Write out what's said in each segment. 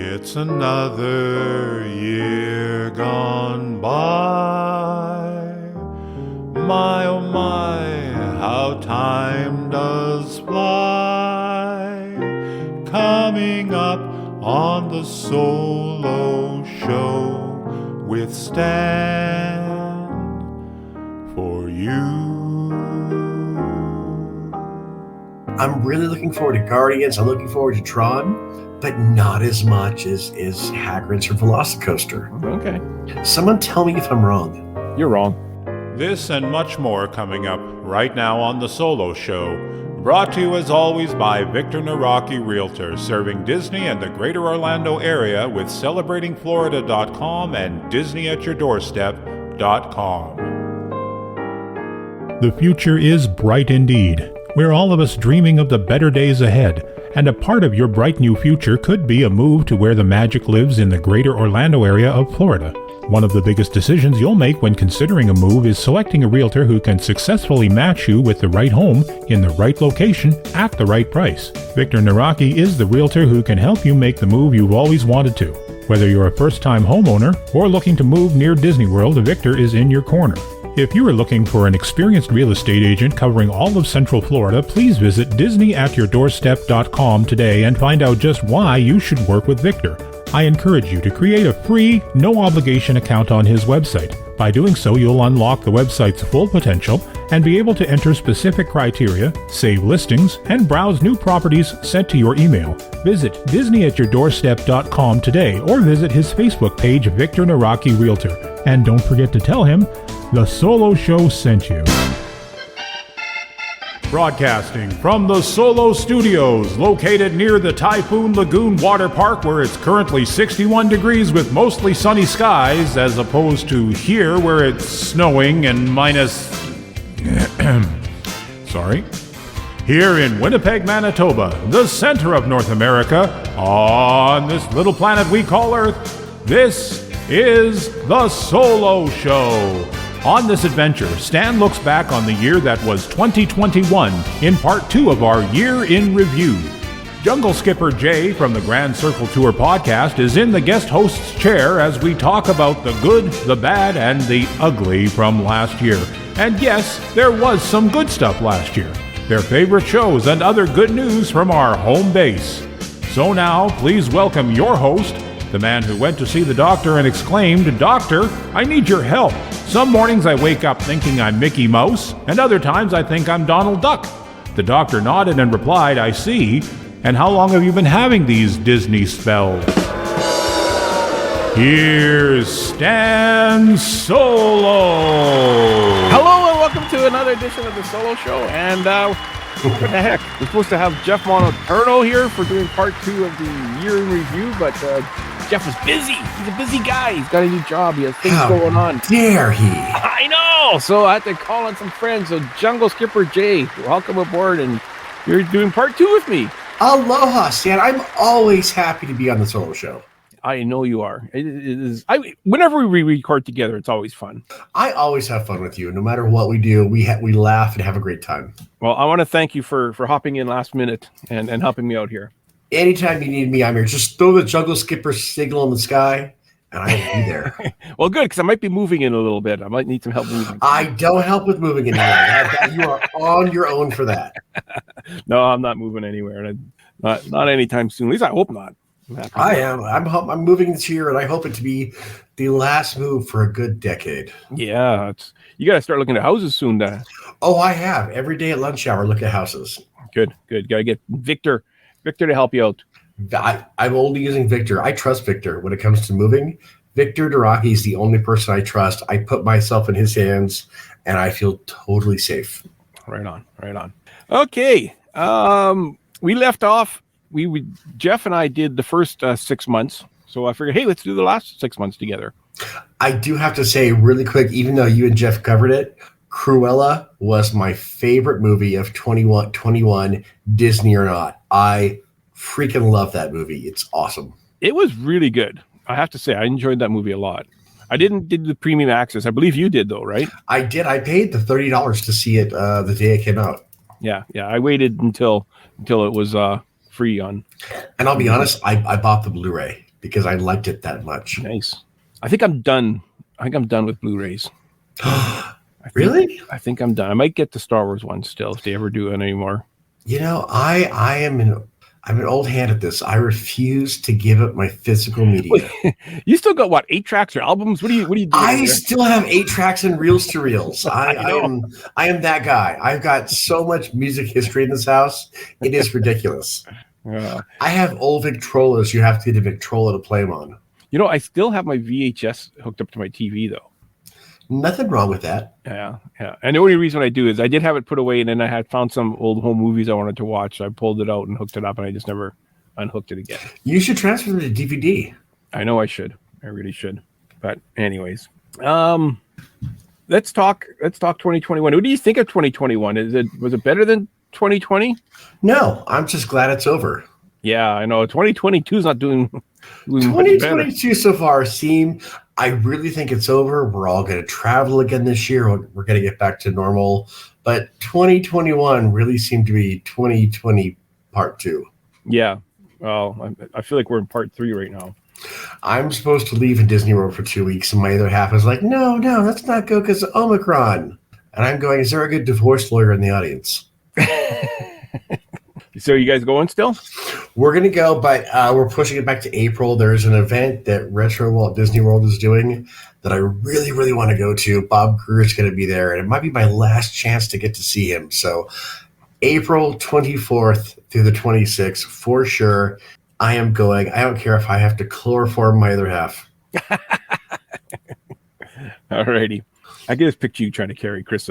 It's another year gone by. My, oh my, how time does fly. Coming up on the Solo Show with Stan for you. I'm really looking forward to Guardians. I'm looking forward to Tron, but not as much as Hagrid's or Velocicoaster. Okay. Someone tell me if I'm wrong. You're wrong. This and much more coming up right now on The Solo Show. Brought to you as always by Victor Naraki Realtor, serving Disney and the greater Orlando area with celebratingflorida.com and disneyatyourdoorstep.com. The future is bright indeed. We're all of us dreaming of the better days ahead, and a part of your bright new future could be a move to where the magic lives in the greater Orlando area of Florida. One of the biggest decisions you'll make when considering a move is selecting a realtor who can successfully match you with the right home in the right location at the right price. Victor Naraki is the realtor who can help you make the move you've always wanted to. Whether you're a first-time homeowner or looking to move near Disney World, Victor is in your corner. If you are looking for an experienced real estate agent covering all of Central Florida, please visit disneyatyourdoorstep.com today and find out just why you should work with Victor. I encourage you to create a free, no-obligation account on his website. By doing so, you'll unlock the website's full potential and be able to enter specific criteria, save listings, and browse new properties sent to your email. Visit disneyatyourdoorstep.com today or visit his Facebook page, Victor Naraki Realtor. And don't forget to tell him The Solo Show sent you. Broadcasting from the Solo Studios, located near the Typhoon Lagoon Water Park, where it's currently 61 degrees with mostly sunny skies, as opposed to here where it's snowing and minus... Sorry. Here in Winnipeg, Manitoba, the center of North America, on this little planet we call Earth, this is The Solo Show. On this adventure, Stan looks back on the year that was 2021 in part 2 of our Year in Review. Jungle Skipper Jay from the Grand Circle Tour podcast is in the guest host's chair as we talk about the good, the bad, and the ugly from last year. And yes, there was some good stuff last year. Their favorite shows and other good news from our home base. So now, please welcome your host, the man who went to see the doctor and exclaimed, "Doctor, I need your help. Some mornings I wake up thinking I'm Mickey Mouse, and other times I think I'm Donald Duck." The doctor nodded and replied, "I see. And how long have you been having these Disney spells?" Here's Stan Solo. Hello and welcome to another edition of The Solo Show. And what the heck? We're supposed to have Jeff Monoturno here for doing part 2 of the Year in Review, but Jeff was busy. He's a busy guy. He's got a new job. He has things going on. Dare he? I know. So I had to call on some friends. So Jungle Skipper Jay, welcome aboard, and you're doing part 2 with me. Aloha, Stan. I'm always happy to be on the Solo Show. I know you are. It is. Whenever we record together, it's always fun. I always have fun with you. No matter what we do, we laugh and have a great time. Well, I want to thank you for hopping in last minute and helping me out here. Anytime you need me, I'm here. Just throw the Jungle Skipper signal in the sky, and I'll be there. Well, good, because I might be moving in a little bit. I might need some help moving. I don't help with moving anywhere. You are on your own for that. No, I'm not moving anywhere. Not anytime soon. At least I hope not. I am. I'm moving this year, and I hope it to be the last move for a good decade. Yeah, you got to start looking at houses soon. Oh, I have. Every day at lunch hour, look at houses. Good. Got to get Victor to help you out. I'm only using Victor. I trust Victor when it comes to moving. Victor Naraki is the only person I trust. I put myself in his hands, and I feel totally safe. Right on. Okay. We left off. Jeff and I did the first 6 months. So I figured, hey, let's do the last 6 months together. I do have to say really quick, even though you and Jeff covered it, Cruella was my favorite movie of 2021, Disney or not. I freaking love that movie. It's awesome. It was really good. I have to say, I enjoyed that movie a lot. I didn't do the premium access. I believe you did, though, right? I did. I paid the $30 to see it the day it came out. Yeah. I waited until it was free on. And I'll be honest, I bought the Blu-ray because I liked it that much. Nice. I think I'm done. I think I'm done with Blu-rays. Really? I think I'm done. I might get the Star Wars one still if they ever do it anymore. You know, I'm an old hand at this. I refuse to give up my physical media. You still got what, 8 tracks or albums? What do you do? I still have 8 tracks and reels to reels. I am that guy. I've got so much music history in this house. It is ridiculous. I have old Victrolas. You have to get a Victrola to play them on. You know, I still have my VHS hooked up to my TV though. Nothing wrong with that. Yeah. And the only reason I do is I did have it put away, and then I had found some old home movies I wanted to watch. So I pulled it out and hooked it up, and I just never unhooked it again. You should transfer them to DVD. I know I should. I really should. But anyways, let's talk 2021. What do you think of 2021? Was it better than 2020? No, I'm just glad it's over. Yeah, I know. 2022 is not doing 2022 so far I really think it's over. We're all going to travel again this year. We're going to get back to normal. But 2021 really seemed to be 2020 part 2. Yeah. Well, I feel like we're in part 3 right now. I'm supposed to leave in Disney World for 2 weeks, and my other half is like, no, let's not go because of Omicron. And I'm going, is there a good divorce lawyer in the audience? So you guys going still? We're going to go, but we're pushing it back to April. There's an event that Retro Walt Disney World is doing that I really, really want to go to. Bob Greer is going to be there, and it might be my last chance to get to see him. So April 24th through the 26th, for sure, I am going. I don't care if I have to chloroform my other half. All righty. I can just picture you trying to carry Chris.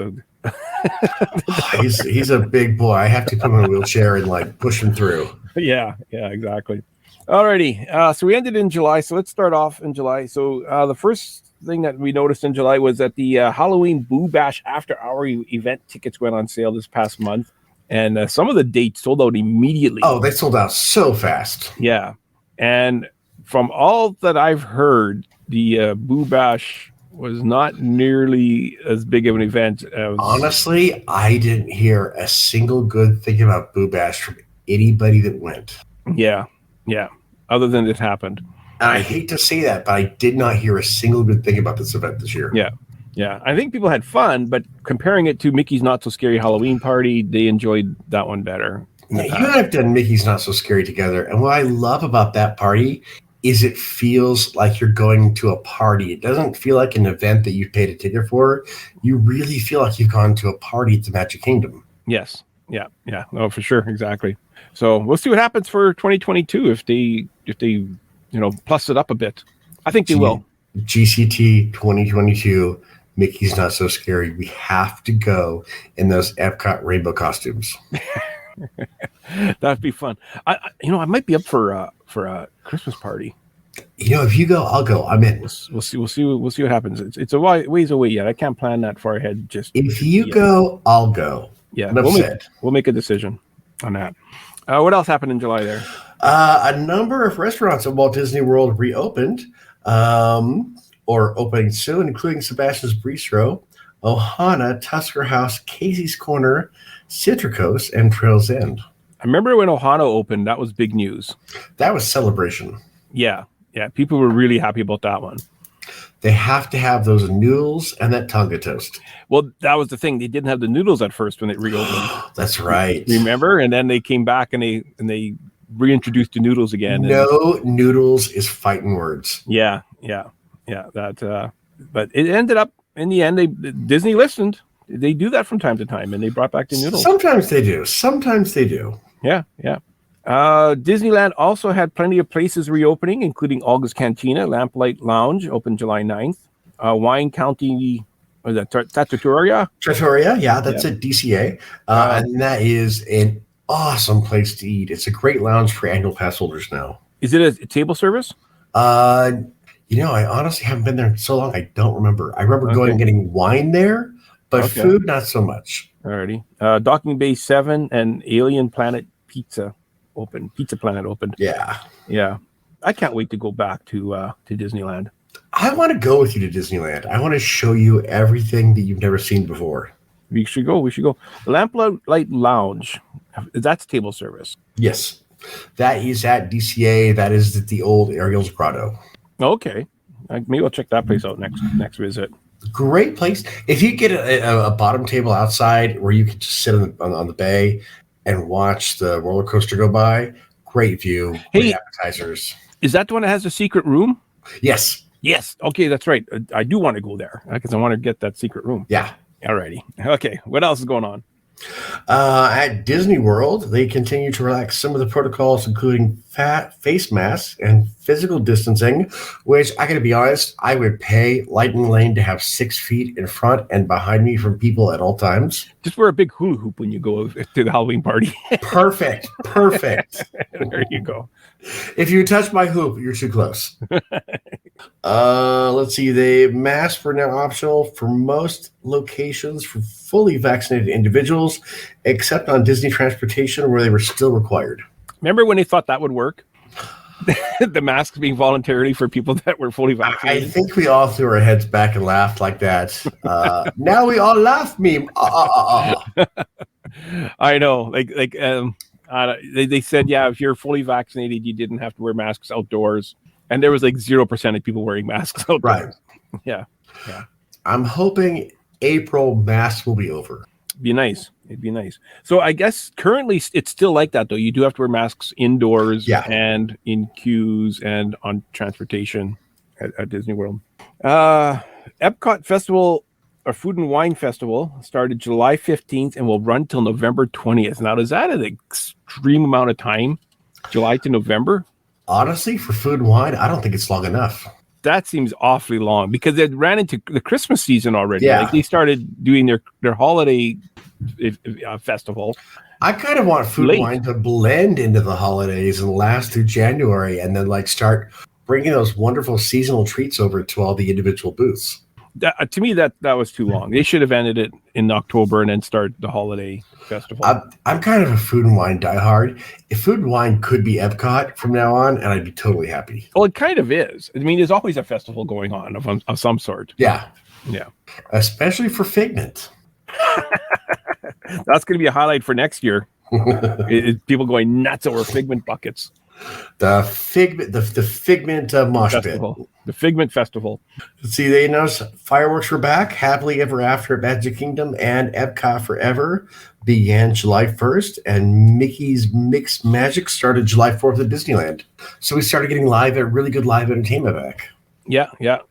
He's a big boy. I have to put him in a wheelchair and like push him through. Yeah, exactly. Alrighty. So we ended in July. So let's start off in July. So the first thing that we noticed in July was that the Halloween Boo Bash After Hour event tickets went on sale this past month, and some of the dates sold out immediately. Oh, they sold out so fast. Yeah, and from all that I've heard, the Boo Bash was not nearly as big of an event as... Honestly, I didn't hear a single good thing about Boo Bash from anybody that went. Yeah. Other than it happened. And I hate to say that, but I did not hear a single good thing about this event this year. Yeah. I think people had fun, but comparing it to Mickey's Not So Scary Halloween Party, they enjoyed that one better. Yeah, you and I have done Mickey's Not So Scary together, and what I love about that party is it feels like you're going to a party. It doesn't feel like an event that you paid a ticket for. You really feel like you've gone to a party at the Magic Kingdom. Yes. Yeah. No, for sure. Exactly. So we'll see what happens for 2022 if they plus it up a bit. I think they will. GCT 2022, Mickey's Not So Scary. We have to go in those Epcot rainbow costumes. That'd be fun. I might be up for a Christmas party. If you go, I'll go. I'm in. We'll see what happens. It's a ways away yet. I can't plan that far ahead. If you go, I'll go. Yeah, we'll make a decision on that. What else happened in July there? A number of restaurants at Walt Disney World reopened, or opening soon, including Sebastian's Bistro, Ohana, Tusker House, Casey's Corner, Citricos, and Trails End. I remember when Ohana opened, that was big news. That was celebration. Yeah. People were really happy about that one. They have to have those noodles and that Tonga toast. Well, that was the thing. They didn't have the noodles at first when it reopened. That's right. Remember? And then they came back and they reintroduced the noodles again. No noodles is fighting words. Yeah. That, but it ended up in the end. Disney listened. They do that from time to time, and they brought back the noodles. Sometimes they do. Yeah. Disneyland also had plenty of places reopening, including Olga's Cantina, Lamplight Lounge, opened July 9th. Wine County, was that Trattoria? Trattoria, yeah, that's at DCA. And that is an awesome place to eat. It's a great lounge for annual pass holders now. Is it a table service? I honestly haven't been there in so long, I don't remember. I remember going and getting wine there, but food, not so much. Alrighty. Docking Bay 7 and Alien Planet Pizza Planet opened. Yeah. I can't wait to go back to Disneyland. I want to go with you to Disneyland. I want to show you everything that you've never seen before. We should go. The Lamplight Lounge, that's table service. Yes. That is at DCA. That is at the old Ariel's Grotto. Okay. Maybe I'll check that place out next visit. Great place. If you get a bottom table outside where you can just sit on the bay and watch the roller coaster go by, great view. Great appetizers. Is that the one that has a secret room? Yes. Yes. Okay, that's right. I do want to go there because I want to get that secret room. Yeah. Alrighty. Okay. What else is going on? At Disney World, they continue to relax some of the protocols, including face masks and physical distancing, which I gotta be honest, I would pay Lightning Lane to have 6 feet in front and behind me from people at all times. Just wear a big hula hoop when you go to the Halloween party. Perfect. There you go. If you touch my hoop, you're too close. Let's see. The masks were now optional for most locations for fully vaccinated individuals, except on Disney Transportation where they were still required. Remember when they thought that would work? The masks being voluntarily for people that were fully vaccinated? I think we all threw our heads back and laughed like that. Now we all laugh meme. I know. They said, yeah, if you're fully vaccinated, you didn't have to wear masks outdoors. And there was like 0% of people wearing masks outdoors. Right. Yeah. I'm hoping April masks will be over. It'd be nice. So I guess currently it's still like that, though. You do have to wear masks indoors and in queues and on transportation at Disney World. Epcot Festival, or Food and Wine Festival, started July 15th and will run till November 20th. Now, is that an extreme amount of time? July to November? Honestly, for food and wine, I don't think it's long enough. That seems awfully long because they ran into the Christmas season already. Yeah. Like they started doing their holiday festival. I kind of want food and wine to blend into the holidays and last through January, and then like start bringing those wonderful seasonal treats over to all the individual booths. To me, that was too long. They should have ended it in October and then start the holiday festival. I'm kind of a food and wine diehard. If food and wine could be Epcot from now on, and I'd be totally happy. Well, it kind of is. I mean, there's always a festival going on of some sort. Yeah. Yeah. Especially for Figment. That's going to be a highlight for next year. People going nuts over Figment buckets. The Figment mosh festival. pit. The Figment Festival. See, they announced fireworks were back. Happily Ever After at Magic Kingdom and Epcot Forever began July 1st, and Mickey's Mixed Magic started July 4th at Disneyland. So we started getting really good live entertainment back. Yeah.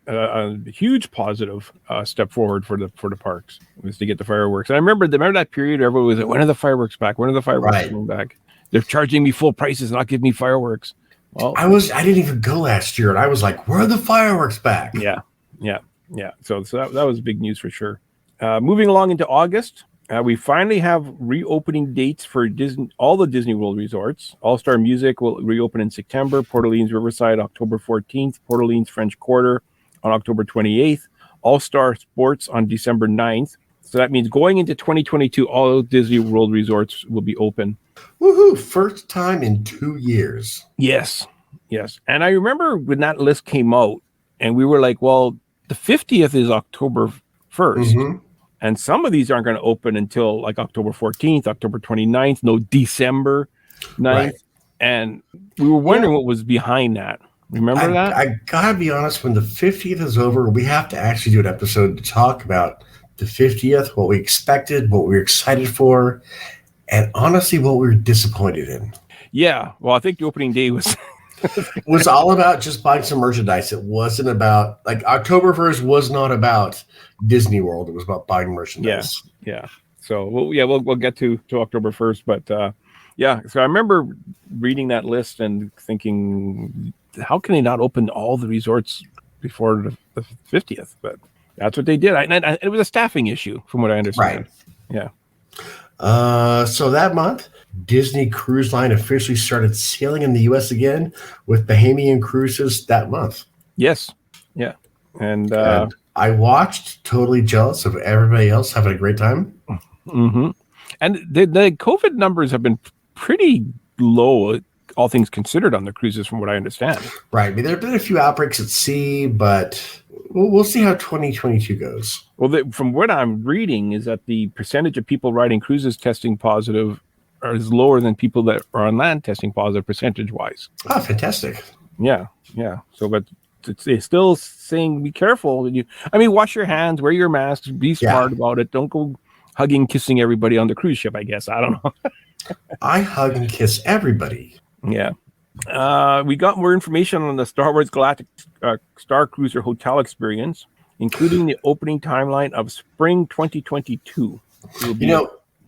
A huge positive step forward for the parks was to get the fireworks. And I remember that period where everyone was like, when are the fireworks back? When are the fireworks coming back? They're charging me full prices, not giving me fireworks. Well, I didn't even go last year, and I was like, where are the fireworks back? Yeah. So that was big news for sure. Moving along into August, we finally have reopening dates for all the Disney World resorts. All-Star Music will reopen in September. Port Orleans Riverside, October 14th. Port Orleans French Quarter on October 28th. All-Star Sports on December 9th. So that means going into 2022, all Disney World resorts will be open. Woohoo! First time in 2 years. Yes. And I remember when that list came out, and we were like, well, the 50th is October 1st. Mm-hmm. And some of these aren't going to open until like October 14th, October 29th, no, December 9th. Right. And we were wondering what was behind that. Remember that? I got to be honest, when the 50th is over, we have to actually do an episode to talk about the 50th, what we expected, what we were excited for, and honestly, what we were disappointed in. Yeah. Well, I think the opening day was... was all about just buying some merchandise. It wasn't about, like, October 1st was not about Disney World. It was about buying merchandise. Yeah. So we'll get to October 1st, but so I remember reading that list and thinking, how can they not open all the resorts before the 50th? But that's what they did. It was a staffing issue, from what I understand. Right. Yeah. So that month, Disney Cruise Line officially started sailing in the U.S. again with Bahamian cruises that month. Yes. Yeah. And I watched, totally jealous of everybody else having a great time. Mm-hmm. And the COVID numbers have been pretty low, all things considered, on the cruises, from what I understand. Right. I mean, there have been a few outbreaks at sea, but we'll see how 2022 goes. Well, from what I'm reading is that the percentage of people riding cruises testing positive is lower than people that are on land testing positive percentage-wise. Oh, fantastic. Yeah. So, but it's still saying be careful. Wash your hands, wear your masks, be smart about it. Don't go hugging, kissing everybody on the cruise ship, I guess. I don't know. I hug and kiss everybody. Yeah. We got more information on the Star Wars Galactic Star Cruiser hotel experience, including the opening timeline of spring 2022.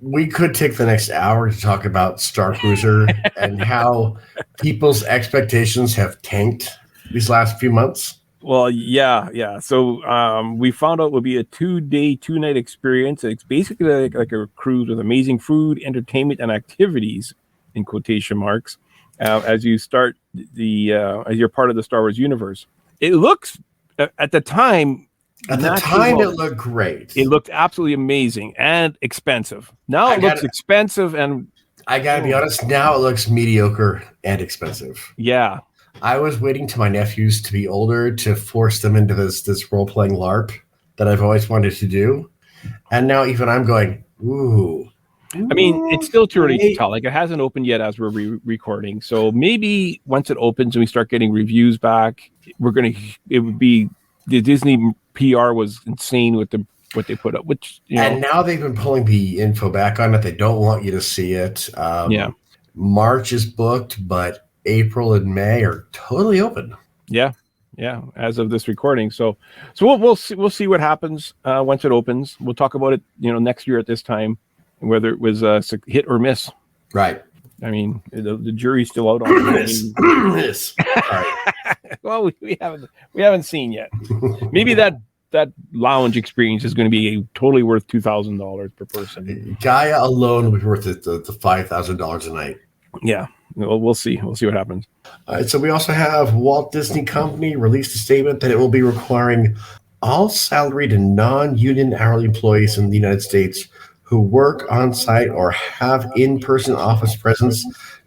We could take the next hour to talk about Star Cruiser and how people's expectations have tanked these last few months. Well, yeah. So we found out it would be a 2-day, 2-night experience. It's basically like a cruise with amazing food, entertainment, and activities, in quotation marks, as you start as you're part of the Star Wars universe. It looks, at the time... At the time, it looked great. It looked absolutely amazing and expensive. Now it looks expensive and... I got to be honest, now it looks mediocre and expensive. Yeah. I was waiting to my nephews to be older to force them into this role-playing LARP that I've always wanted to do. And now even I'm going, ooh. I mean, it's still too early to tell. Like, it hasn't opened yet as we're recording. So maybe once it opens and we start getting reviews back, it would be... The Disney PR was insane with what they put up, and now they've been pulling the info back on it. They don't want you to see it. March is booked, but April and May are totally open. Yeah, as of this recording. So we'll see what happens once it opens. We'll talk about it, next year at this time, whether it was a hit or miss. Right. I mean, the jury's still out on it. Miss. Well, we haven't seen yet. Maybe that lounge experience is going to be totally worth $2,000 per person. Gaia alone will be worth the $5,000 a night. Yeah, we'll see. We'll see what happens. All right, so we also have Walt Disney Company released a statement that it will be requiring all salaried and non-union hourly employees in the United States who work on site or have in-person office presence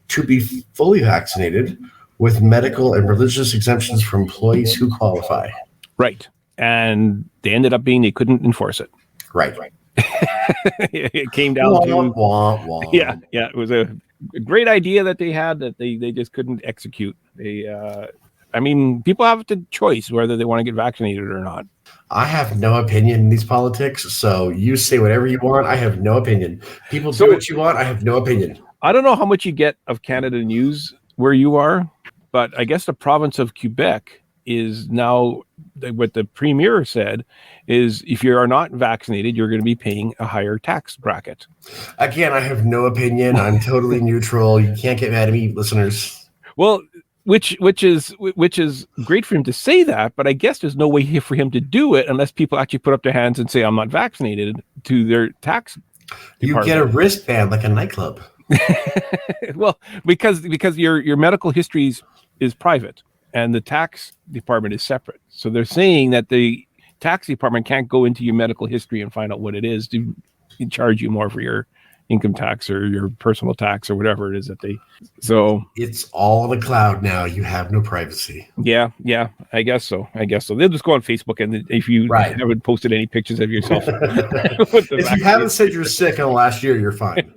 to be fully vaccinated, with medical and religious exemptions for employees who qualify. Right. And they ended up being they couldn't enforce it. Right. It came down to... Yeah. It was a great idea that they had that they just couldn't execute. People have the choice whether they want to get vaccinated or not. I have no opinion in these politics, so you say whatever you want. I have no opinion. People do what you want. I have no opinion. I don't know how much you get of Canada News where you are, but I guess the province of Quebec is now, what the premier said is, if you are not vaccinated, you're going to be paying a higher tax bracket. Again, I have no opinion. I'm totally neutral. You can't get mad at me, listeners. Well, which is great for him to say that, but I guess there's no way for him to do it unless people actually put up their hands and say, I'm not vaccinated, to their tax department. You get a wristband like a nightclub. Well, because your medical history is private and the tax department is separate. So they're saying that the tax department can't go into your medical history and find out what it is to charge you more for your income tax or your personal tax or whatever it is that they... So it's all on the cloud now. You have no privacy. Yeah, I guess so. They'll just go on Facebook, and if you haven't posted any pictures of yourself... if you haven't said you're sick in the last year, you're fine.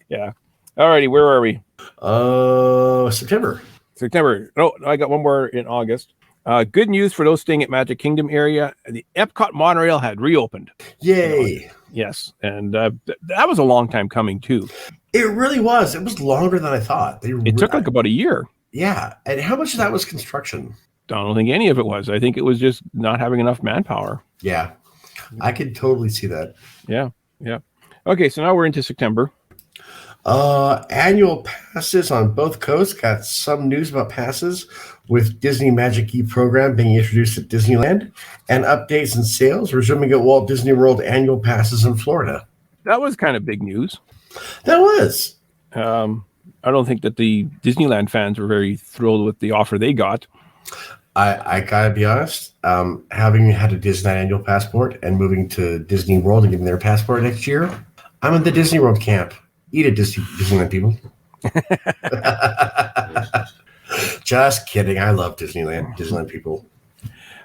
Yeah. Alrighty, where are we? September. No, I got one more in August. Good news for those staying at Magic Kingdom area. The Epcot monorail had reopened. Yay. Yes, and that was a long time coming, too. It really was. It was longer than I thought. It took like about a year. Yeah, and how much of that was construction? I don't think any of it was. I think it was just not having enough manpower. Yeah, I could totally see that. Yeah. Okay, so now we're into September. Annual passes on both coasts. Got some news about passes with Disney Magic E program being introduced at Disneyland, and updates and sales resuming at Walt Disney World annual passes in Florida. That was kind of big news. That was. I don't think that the Disneyland fans were very thrilled with the offer they got. I gotta be honest, having had a Disneyland annual passport and moving to Disney World and getting their passport next year, I'm in the Disney World camp. Eat it, Disneyland people. Just kidding. I love Disneyland people.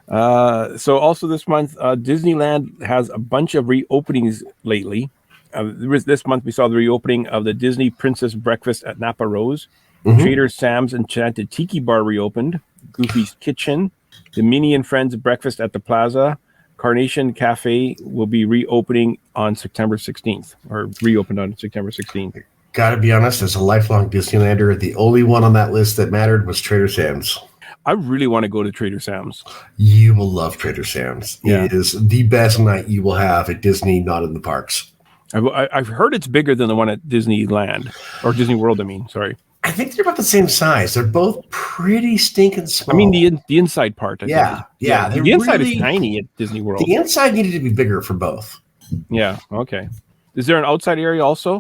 So also this month, Disneyland has a bunch of reopenings lately. This month, we saw the reopening of the Disney Princess Breakfast at Napa Rose. Trader Sam's Enchanted Tiki Bar reopened. Goofy's Kitchen. The Minnie and Friends Breakfast at the Plaza. Carnation Cafe will be reopening on September 16th, or reopened on September 16th. Gotta be honest, as a lifelong Disneylander, the only one on that list that mattered was Trader Sam's. I really want to go to Trader Sam's. You will love Trader Sam's. Yeah. It is the best night you will have at Disney, not in the parks. I've heard it's bigger than the one at Disneyland, or Disney World, sorry. I think they're about the same size. They're both pretty stinking small. I mean, the inside part. I think. Yeah. The inside is tiny at Disney World. The inside needed to be bigger for both. Yeah, okay. Is there an outside area also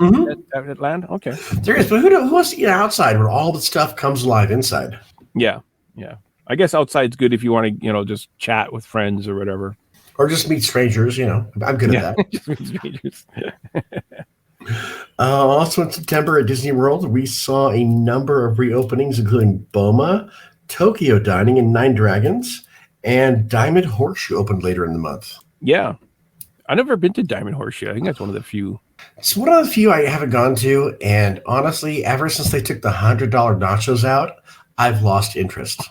at Land? Okay. There is, but who wants to eat outside where all the stuff comes alive inside? Yeah. I guess outside's good if you want to, just chat with friends or whatever. Or just meet strangers, I'm good at that. Just meet strangers. Also in September at Disney World, we saw a number of reopenings, including Boma, Tokyo Dining, and Nine Dragons, and Diamond Horseshoe opened later in the month. Yeah. I've never been to Diamond Horseshoe. I think that's one of the few. It's one of the few I haven't gone to, and honestly, ever since they took the $100 nachos out, I've lost interest.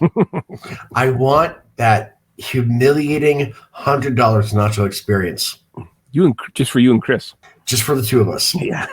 I want that humiliating $100 nacho experience. Just for you and Chris. Just for the two of us. Yeah.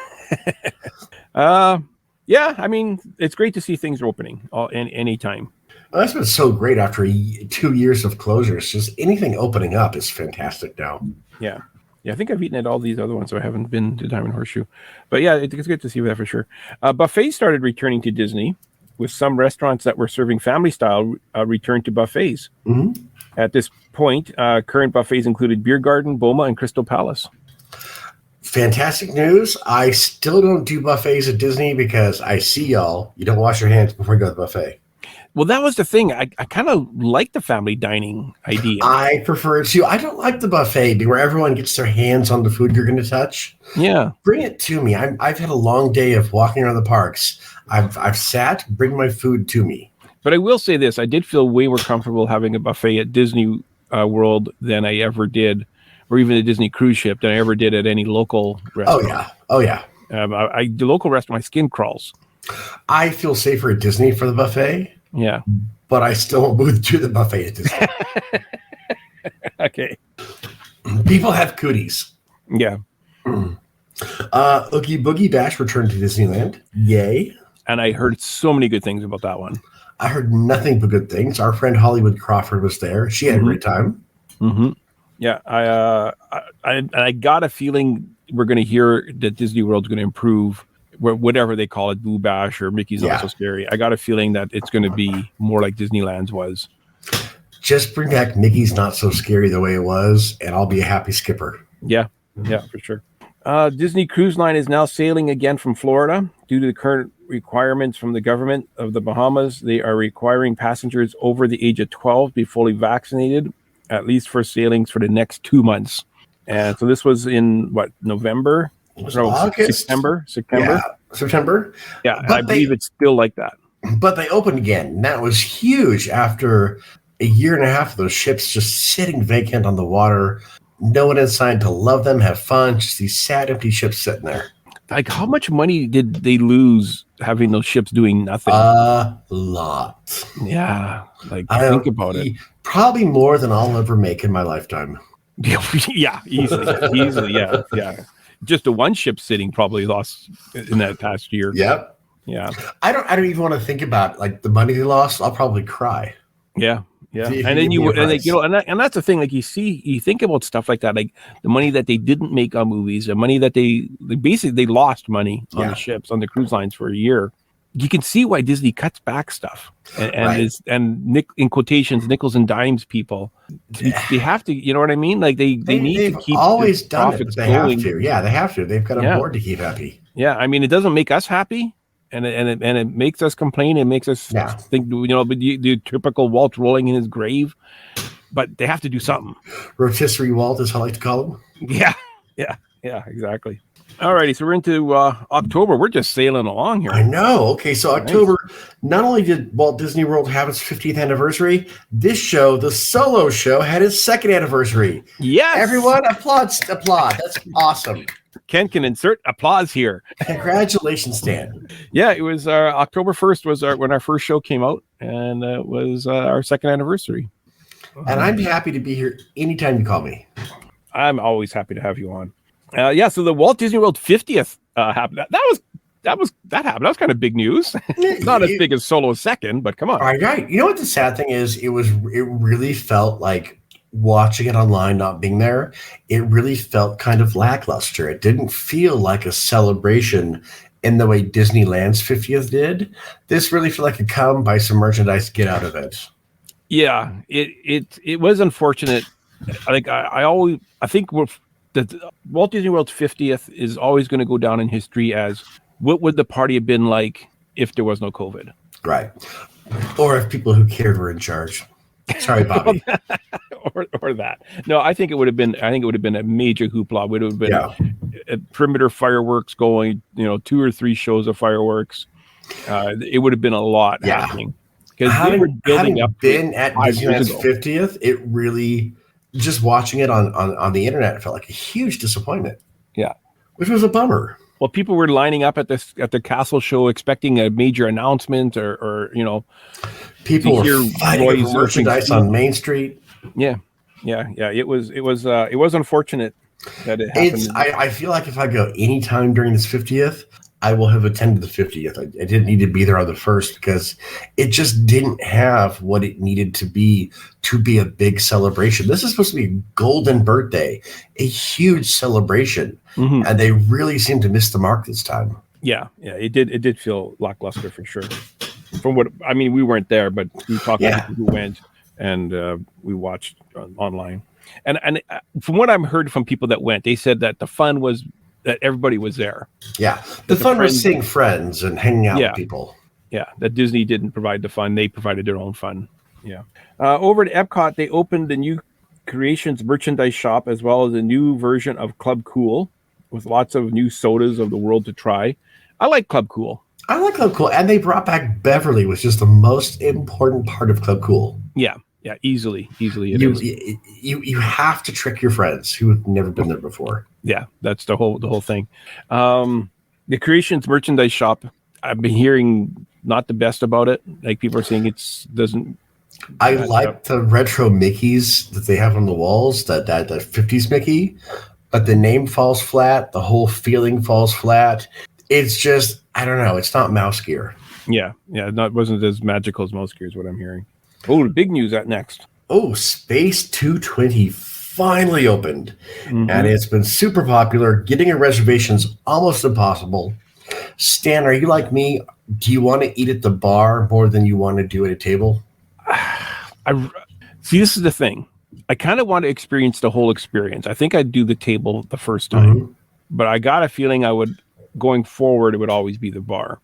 Yeah, I mean, it's great to see things opening any time. Well, that's been so great after 2 years of closures. Just anything opening up is fantastic now. Yeah, I think I've eaten at all these other ones, so I haven't been to Diamond Horseshoe. But yeah, it's good to see that for sure. Buffets started returning to Disney, with some restaurants that were serving family style returned to buffets. Mm-hmm. At this point, current buffets included Beer Garden, Boma, and Crystal Palace. Fantastic news. I still don't do buffets at Disney because I see y'all. You don't wash your hands before you go to the buffet. Well, that was the thing. I kind of like the family dining idea. I prefer it too. I don't like the buffet where everyone gets their hands on the food you're going to touch. Yeah. Bring it to me. I've had a long day of walking around the parks. I've sat, bring my food to me. But I will say this. I did feel way more comfortable having a buffet at Disney World than I ever did, or even a Disney cruise ship than I ever did at any local restaurant. Oh, yeah. The local restaurant, my skin crawls. I feel safer at Disney for the buffet. Yeah. But I still won't move to the buffet at Disney. Okay. People have cooties. Yeah. Oogie Boogie Bash returned to Disneyland. Yay. And I heard so many good things about that one. I heard nothing but good things. Our friend Hollywood Crawford was there. She had a great time. Mm-hmm. Yeah. I got a feeling we're going to hear that Disney World's going to improve, whatever they call it, Boo Bash or Mickey's Not So Scary. I got a feeling that it's going to be more like Disneyland's was. Just bring back Mickey's Not So Scary the way it was, and I'll be a happy skipper. Yeah, for sure. Disney Cruise Line is now sailing again from Florida. Due to the current requirements from the government of the Bahamas, they are requiring passengers over the age of 12 be fully vaccinated, at least for sailings for the next 2 months. And so this was in, November? August? September? Yeah, September. Yeah, and I believe it's still like that. But they opened again, and that was huge after a year and a half of those ships just sitting vacant on the water. No one inside to love them, have fun, just these sad, empty ships sitting there. Like, how much money did they lose having those ships doing nothing? A lot. Yeah, think about it. Probably more than I'll ever make in my lifetime. Yeah, easily, yeah. Just the one ship sitting probably lost in that past year. Yep. Yeah. I don't even want to think about the money they lost. I'll probably cry. Yeah. And then and that's the thing. Like, you think about stuff like that, like the money that they didn't make on movies, the money that they basically lost money on the ships, on the cruise lines for a year. You can see why Disney cuts back stuff and in quotations, nickels and dimes people. They have to, you know what I mean? Like they need to keep always done profits it. They going. have to. Yeah, they have to. They've got a board to keep happy. Yeah, I mean, it doesn't make us happy. And it makes us complain. It makes us think, but the typical Walt rolling in his grave. But they have to do something. Rotisserie Walt, as I like to call him. Yeah, exactly. All righty, so we're into October. We're just sailing along here. I know. Okay, so October, not only did Walt Disney World have its 50th anniversary, this show, the Solo Show, had its second anniversary. Yes. Everyone, applaud. That's awesome. Ken can insert applause here. Congratulations, Dan. Yeah, it was October 1st was when our first show came out, and it was our second anniversary. And I'm happy to be here anytime you call me. I'm always happy to have you on. So the Walt Disney World 50th happened. That happened. That was kind of big news. Not as big as Solo second, but come on. Right. You know what the sad thing is? It really felt like watching it online, not being there. It really felt kind of lackluster. It didn't feel like a celebration in the way Disneyland's 50th did. This really felt like a come buy some merchandise, get out of it. Yeah, it was unfortunate. I think the Walt Disney World's 50th is always going to go down in history as what would the party have been like if there was no COVID? Right. Or if people who cared were in charge. Sorry, Bobby. or that. No, I think it would have been a major hoopla. It would have been a perimeter fireworks going, 2 or 3 shows of fireworks. It would have been a lot happening. Because they were building up. Been at Disneyland's 50th, it really, just watching it on the internet, felt like a huge disappointment. Yeah. Which was a bummer. Well, people were lining up at the castle show expecting a major announcement or people were fighting for merchandise on Main Street. Yeah. It was unfortunate that it happened. I feel like if I go anytime during this 50th, I will have attended the 50th. I didn't need to be there on the first because it just didn't have what it needed to be a big celebration. This is supposed to be a golden birthday, a huge celebration, and they really seemed to miss the mark this time. Yeah, it did feel lackluster for sure. From what I mean, we weren't there, but we talked to people who went, and we watched online. And from what I've heard from people that went, they said that the fun was that everybody was there. Yeah. The fun was seeing friends and hanging out with people. Yeah. That Disney didn't provide the fun. They provided their own fun. Yeah. Over at Epcot, they opened the new Creations merchandise shop as well as a new version of Club Cool with lots of new sodas of the world to try. I like Club Cool. And they brought back Beverly, which is the most important part of Club Cool. Yeah. Yeah. Easily it is. You have to trick your friends who have never been there before. Yeah, that's the whole thing. The Creations merchandise shop, I've been hearing not the best about it. Like people are saying doesn't. I like the retro Mickeys that they have on the walls, that 50s Mickey, but the name falls flat. The whole feeling falls flat. It's just, I don't know. It's not Mouse Gear. Yeah. It wasn't as magical as Mouse Gear is what I'm hearing. Oh, the big news at next. Oh, Space 220 finally opened, and it's been super popular. Getting a reservation is almost impossible. Stan, are you like me? Do you want to eat at the bar more than you want to do at a table? See, this is the thing. I kind of want to experience the whole experience. I think I'd do the table the first time, but I got a feeling going forward, it would always be the bar.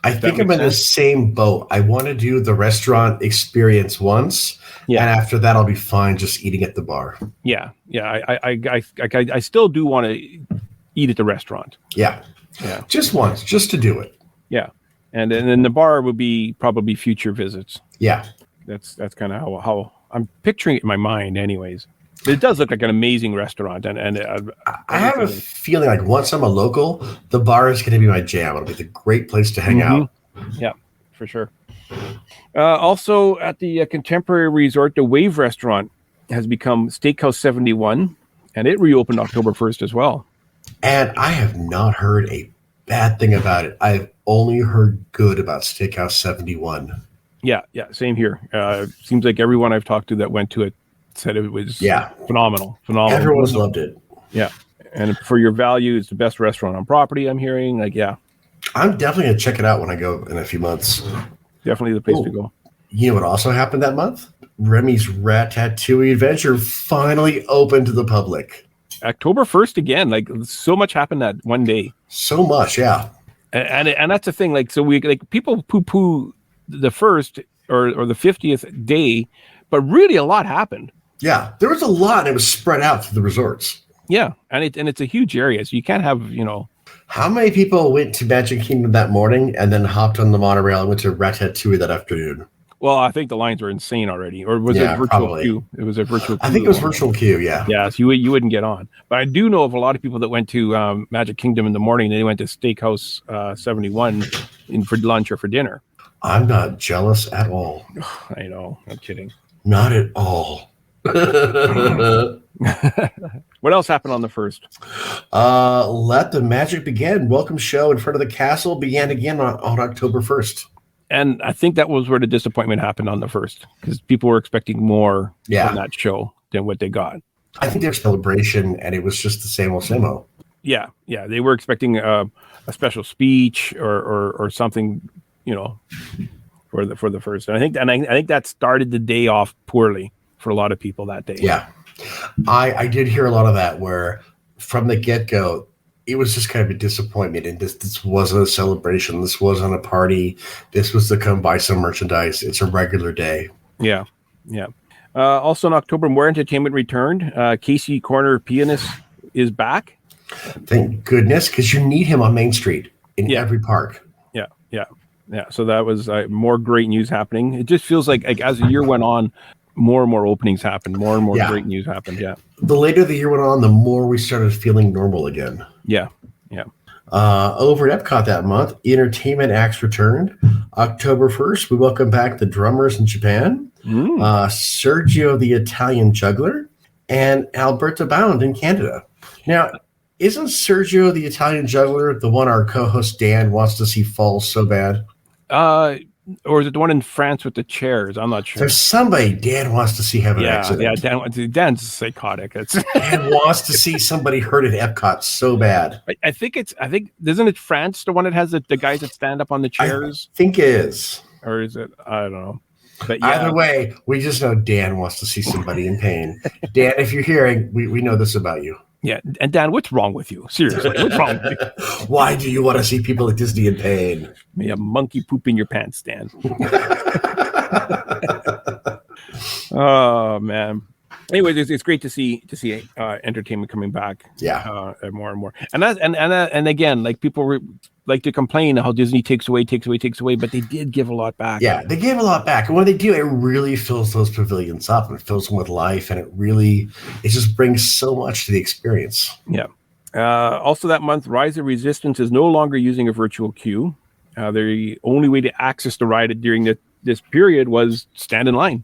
I think I'm in the same boat. I want to do the restaurant experience once, and after that, I'll be fine just eating at the bar. Yeah. I still do want to eat at the restaurant. Yeah. Just once, just to do it. Yeah, and then the bar would be probably future visits. Yeah, that's kind of how I'm picturing it in my mind, anyways. But it does look like an amazing restaurant, and I have a feeling like once I'm a local, the bar is going to be my jam. It'll be the great place to hang out. Yeah, for sure. Also, at the Contemporary Resort, the Wave Restaurant has become Steakhouse 71, and it reopened October 1st as well. And I have not heard a bad thing about it. I've only heard good about Steakhouse 71. Yeah, same here. Seems like everyone I've talked to that went to it said it was phenomenal. Everyone's loved it. Yeah, and for your value, it's the best restaurant on property. I'm hearing I'm definitely gonna check it out when I go in a few months. Definitely the place to go. You know what also happened that month? Remy's Ratatouille Adventure finally opened to the public. October 1st again. Like so much happened that one day. So much, yeah. And that's the thing. Like so, we people poo the first or the 50th day, but really a lot happened. Yeah, there was a lot. It was spread out through the resorts. Yeah, and it's a huge area, so you can't have How many people went to Magic Kingdom that morning and then hopped on the monorail and went to Ratatouille that afternoon? Well, I think the lines were insane already, or was Yeah, it virtual probably. queue? It was a virtual queue. I think it was virtual queue. Yeah. Yeah, so you wouldn't get on. But I do know of a lot of people that went to Magic Kingdom in the morning. They went to Steakhouse 71 for lunch or for dinner. I'm not jealous at all. I know. I'm kidding. Not at all. What else happened on the first? Let the magic begin. Welcome show in front of the castle began again on October 1st. And I think that was where the disappointment happened on the first, because people were expecting more from that show than what they got. I think there's celebration, and it was just the same old. Yeah. They were expecting a special speech or something, for the first. And I think that started the day off poorly for a lot of people that day. Yeah, I did hear a lot of that, where from the get-go, it was just kind of a disappointment. And this wasn't a celebration. This wasn't a party. This was to come buy some merchandise. It's a regular day. Yeah. Also in October, more entertainment returned. Casey Corner Pianist is back. Thank goodness, because you need him on Main Street in every park. Yeah. So that was more great news happening. It just feels like as the year went on, more and more openings happened. More and more great news happened. Yeah. The later the year went on, the more we started feeling normal again. Yeah. Over at Epcot that month, entertainment acts returned. October 1st, we welcome back the Drummers in Japan, Sergio the Italian Juggler, and Alberta Bound in Canada. Now, isn't Sergio the Italian Juggler the one our co-host Dan wants to see fall so bad? Or is it the one in France with the chairs? I'm not sure. There's somebody Dan wants to see have an accident. Yeah, Dan's psychotic. Dan wants to see somebody hurt at Epcot so bad. I think isn't it France the one that has the guys that stand up on the chairs? I think it is. Or is it? I don't know. But either way, we just know Dan wants to see somebody in pain. Dan, if you're hearing, we know this about you. Yeah, and Dan, what's wrong with you? Seriously, what's wrong with you? Why do you want to see people at Disney in pain? May a monkey poop in your pants, Dan. Oh man. Anyways, it's great to see entertainment coming back. Yeah, more and more. And again, like people like to complain how Disney takes away, but they did give a lot back. Yeah, they gave a lot back, and when they do, it really fills those pavilions up and fills them with life, and it just brings so much to the experience. Yeah. Also that month, Rise of Resistance is no longer using a virtual queue. The only way to access the ride during this period was stand in line,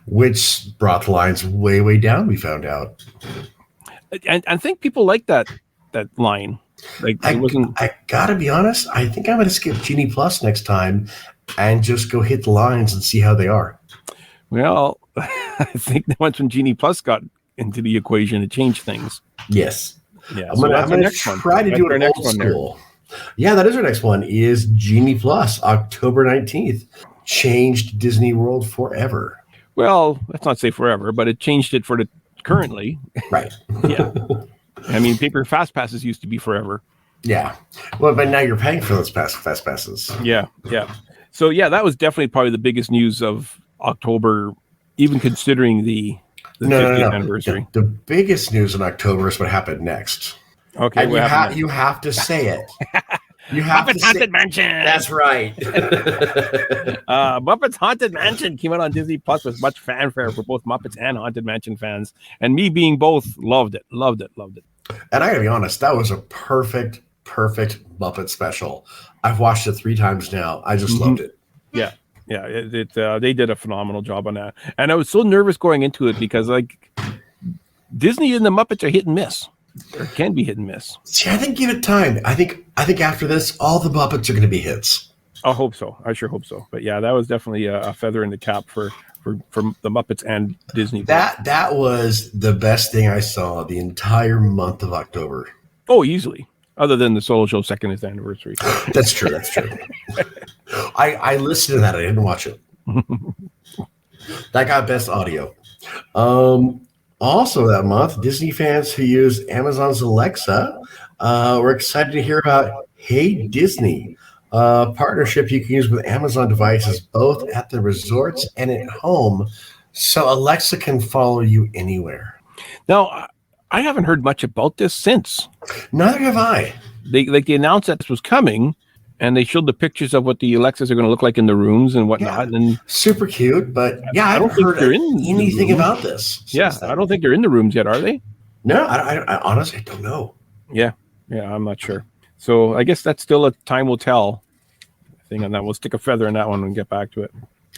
which brought the lines way, way down. We found out, and I think people like that line. Like I gotta be honest, I think I'm gonna skip Genie Plus next time and just go hit the lines and see how they are. Well, I think that once when Genie Plus got into the equation, it changed things. Yes. Yeah. I'm gonna try to do it old school. Yeah, that is our next one. Is Genie Plus, October 19th, changed Disney World forever. Well, let's not say forever, but it changed it for the currently. Right. Yeah. I mean, paper fast passes used to be forever. Yeah. Well, but now you're paying for those fast passes. Yeah. So yeah, that was definitely probably the biggest news of October, even considering the 50th anniversary. The biggest news in October is what happened next. Okay, and you have to say it. You have Muppets Haunted Mansion. That's right. Muppets Haunted Mansion came out on Disney Plus with much fanfare for both Muppets and Haunted Mansion fans, and me being both, loved it. And I gotta be honest, that was a perfect Muppet special. I've watched it 3 times now. I just loved it. Yeah. They did a phenomenal job on that, and I was so nervous going into it because like Disney and the Muppets are hit and miss. Or can be hit and miss. See, I think give it time. I think after this, all the Muppets are going to be hits. I hope so. I sure hope so. But yeah, that was definitely a feather in the cap for the Muppets and Disney. That was the best thing I saw the entire month of October. Oh, easily. Other than the Solo Show 2nd anniversary. That's true. I listened to that. I didn't watch it. That got best audio. Also that month, Disney fans who use Amazon's Alexa were excited to hear about Hey Disney, a partnership you can use with Amazon devices both at the resorts and at home, so Alexa can follow you anywhere. Now, I haven't heard much about this since. Neither have I. They announced that this was coming, and they showed the pictures of what the Alexas are going to look like in the rooms and whatnot. Yeah. And Super cute, but yeah, I don't haven't think heard they're in the anything room. about this. Yeah, I don't think they're in the rooms yet, are they? No, I honestly don't know. Yeah, I'm not sure. So I guess that's still a time will tell thing on that. We'll stick a feather in that one and get back to it.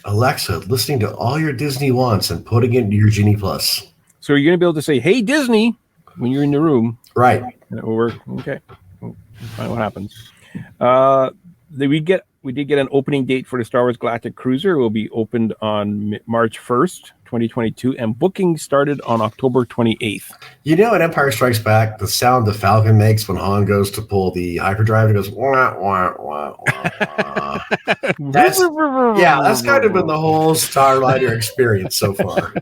Alexa, listening to all your Disney wants and putting it into your Genie Plus. So you're going to be able to say, "Hey Disney," when you're in the room. Right. And it will work. Okay. We'll find what happens. We did get an opening date for the Star Wars Galactic Cruiser. It will be opened on March 1st, 2022, and booking started on October 28th. You know, in Empire Strikes Back, the sound the Falcon makes when Han goes to pull the hyperdrive, it goes wah wah wah wah. That's kind of been the whole Starliner experience so far.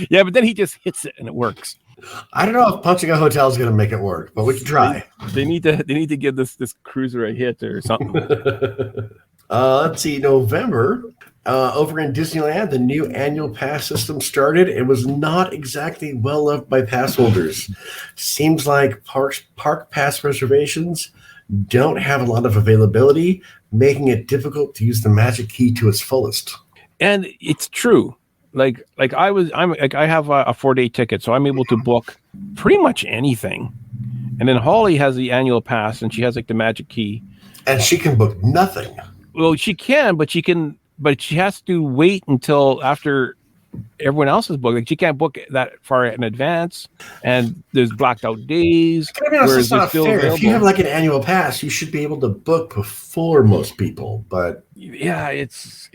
Yeah, but then he just hits it and it works. I don't know if punching a hotel is going to make it work, but we can try. They need to give this cruiser a hit or something. Let's see, November. Over in Disneyland, the new annual pass system started. It was not exactly well loved by pass holders. Seems like park pass reservations don't have a lot of availability, making it difficult to use the magic key to its fullest. And it's true. I have a 4-day ticket, so I'm able to book pretty much anything. And then Holly has the annual pass, and she has like the magic key. And she can book nothing. Well, she can, but she has to wait until after everyone else is booked. Like she can't book that far in advance, and there's blacked out days. I mean, it's not fair. Available. If you have like an annual pass, you should be able to book before most people. But yeah, it's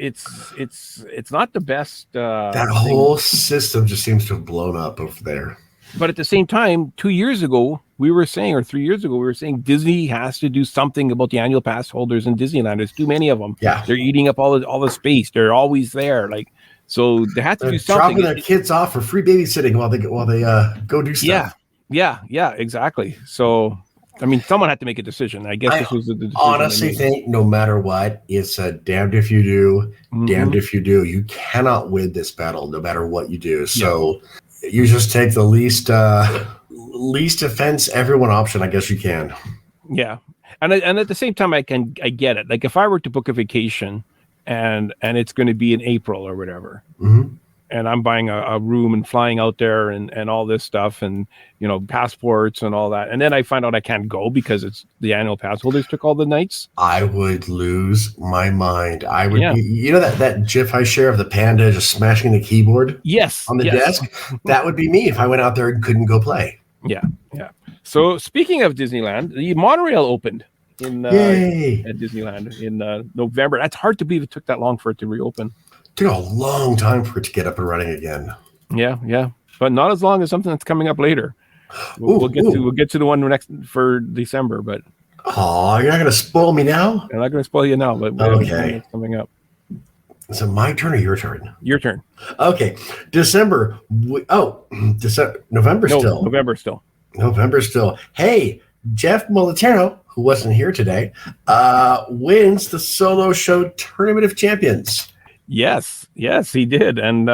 not the best. That whole system just seems to have blown up over there. But at the same time, 2 years ago, or 3 years ago, we were saying Disney has to do something about the annual pass holders in Disneyland. There's too many of them. Yeah, they're eating up all the space. They're always there. So they have to do something. Dropping their kids off for free babysitting while they go do stuff. Yeah, exactly. So, I mean, someone had to make a decision. I guess this was the decision. Honestly, think no matter what, it's a damned if you do, damned if you do. You cannot win this battle, no matter what you do. So you just take the least offense everyone option. I guess you can. Yeah, and at the same time, I get it. Like if I were to book a vacation. And it's going to be in April or whatever. Mm-hmm. And I'm buying a room and flying out there and all this stuff and, passports and all that. And then I find out I can't go because it's the annual pass holders took all the nights. I would lose my mind. I would be, that GIF I share of the panda just smashing the keyboard on the desk? That would be me if I went out there and couldn't go play. Yeah. So speaking of Disneyland, the monorail opened. At Disneyland in November. That's hard to believe it took that long for it to reopen. It took a long time for it to get up and running again. Yeah, but not as long as something that's coming up later. We'll get to the one next for December, but you're not going to spoil me now. I'm not going to spoil you now, but okay, it's coming up. Is it my turn or your turn? Your turn. Okay, November still. November still. Hey, Jeff Moliterno, who wasn't here today, wins the Solo Show Tournament of Champions. Yes, he did. And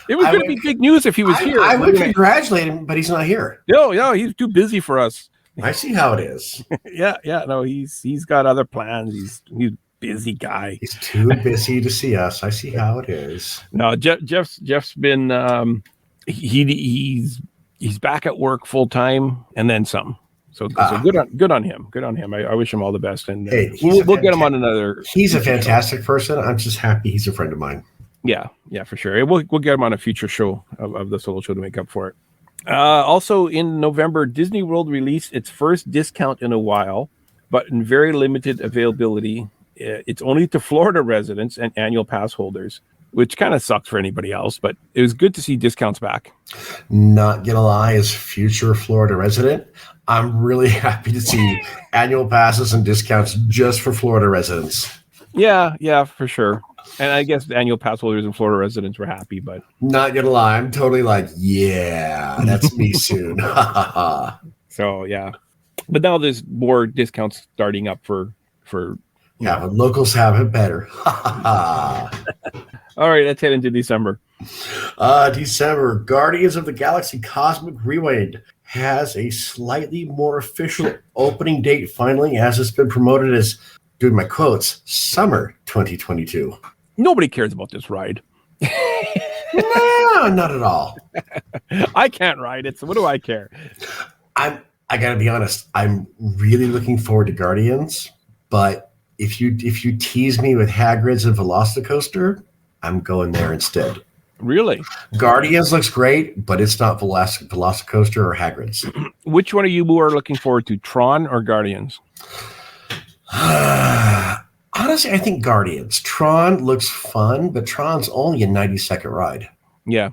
it was going to be big news if he was here. I would congratulate him, but he's not here. No, he's too busy for us. I see how it is. Yeah. No, he's got other plans. He's a busy guy. He's too busy to see us. I see how it is. No, Jeff's been he's back at work full time and then some. So good on him. Good on him. I wish him all the best, and we'll get him on another. He's a fantastic person. I'm just happy he's a friend of mine. Yeah, for sure. We'll get him on a future show of the Solo Show to make up for it. Also in November, Disney World released its first discount in a while, but in very limited availability. It's only to Florida residents and annual pass holders, which kind of sucks for anybody else, but it was good to see discounts back. Not gonna lie, as future Florida resident, I'm really happy to see annual passes and discounts just for Florida residents. Yeah, for sure. And I guess the annual pass holders and Florida residents were happy, but not gonna lie, I'm totally like, yeah, that's me soon. So yeah, but now there's more discounts starting up for. But locals have it better. All right, let's head into December. December, Guardians of the Galaxy Cosmic Rewind has a slightly more official opening date finally, as it's been promoted as doing my quotes, summer 2022. Nobody cares about this ride. No, not at all. I can't ride it, so what do I care? I gotta be honest. I'm really looking forward to Guardians, but if you tease me with Hagrid's and Velocicoaster, I'm going there instead. Really? Guardians looks great, but it's not Velocicoaster or Hagrid's. Which one of you more are looking forward to, Tron or Guardians? Honestly, I think Guardians. Tron looks fun, but Tron's only a 90-second ride. Yeah.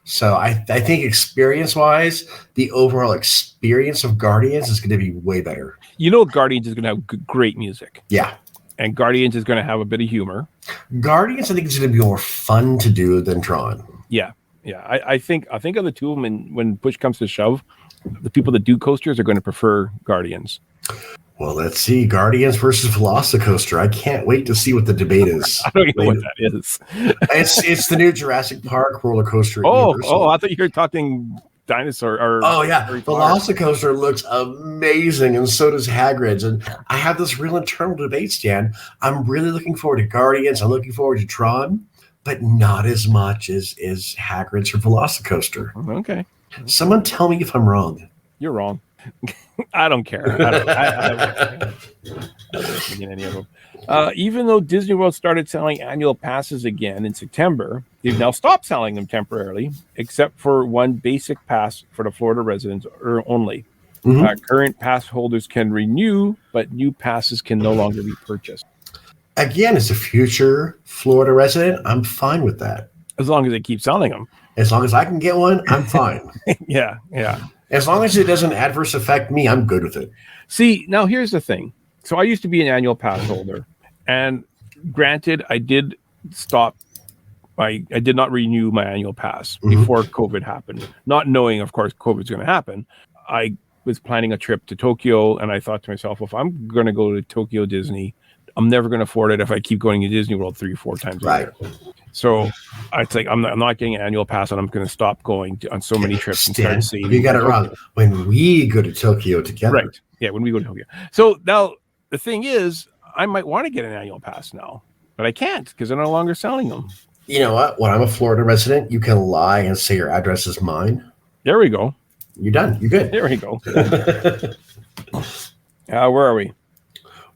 So I think experience-wise, the overall experience of Guardians is going to be way better. You know Guardians is going to have great music. Yeah. And Guardians is going to have a bit of humor. Guardians, I think, is going to be more fun to do than Tron. Yeah. I think of the two of them, and when push comes to shove, the people that do coasters are going to prefer Guardians. Well, let's see. Guardians versus Velocicoaster. I can't wait to see what the debate is. I don't know what that is. It's the new Jurassic Park roller coaster. Oh, I thought you were talking dinosaur. Oh, yeah. Velocicoaster looks amazing, and so does Hagrid's. And I have this real internal debate, Stan. I'm really looking forward to Guardians. I'm looking forward to Tron, but not as much as Hagrid's or Velocicoaster. Okay. Someone tell me if I'm wrong. You're wrong. I don't care. I don't any of them. Even though Disney World started selling annual passes again in September, they've now stopped selling them temporarily, except for one basic pass for the Florida residents only. Mm-hmm. Current pass holders can renew, but new passes can no longer be purchased. Again, as a future Florida resident, I'm fine with that. As long as they keep selling them. As long as I can get one, I'm fine. Yeah. As long as it doesn't adverse affect me, I'm good with it. See, now here's the thing. So I used to be an annual pass holder. And granted, I did stop. I did not renew my annual pass before COVID happened. Not knowing, of course, COVID's going to happen. I was planning a trip to Tokyo. And I thought to myself, if I'm going to go to Tokyo Disney, I'm never going to afford it if I keep going to Disney World 3 or 4 times a year. So it's like I'm not getting an annual pass, and I'm going to stop going on so many trips and start saving. You got it wrong. When we go to Tokyo together, right? Yeah, when we go to Tokyo. So now the thing is, I might want to get an annual pass now, but I can't because they're no longer selling them. You know what? When I'm a Florida resident, you can lie and say your address is mine. There we go. You're done. You're good. There we go. Where are we?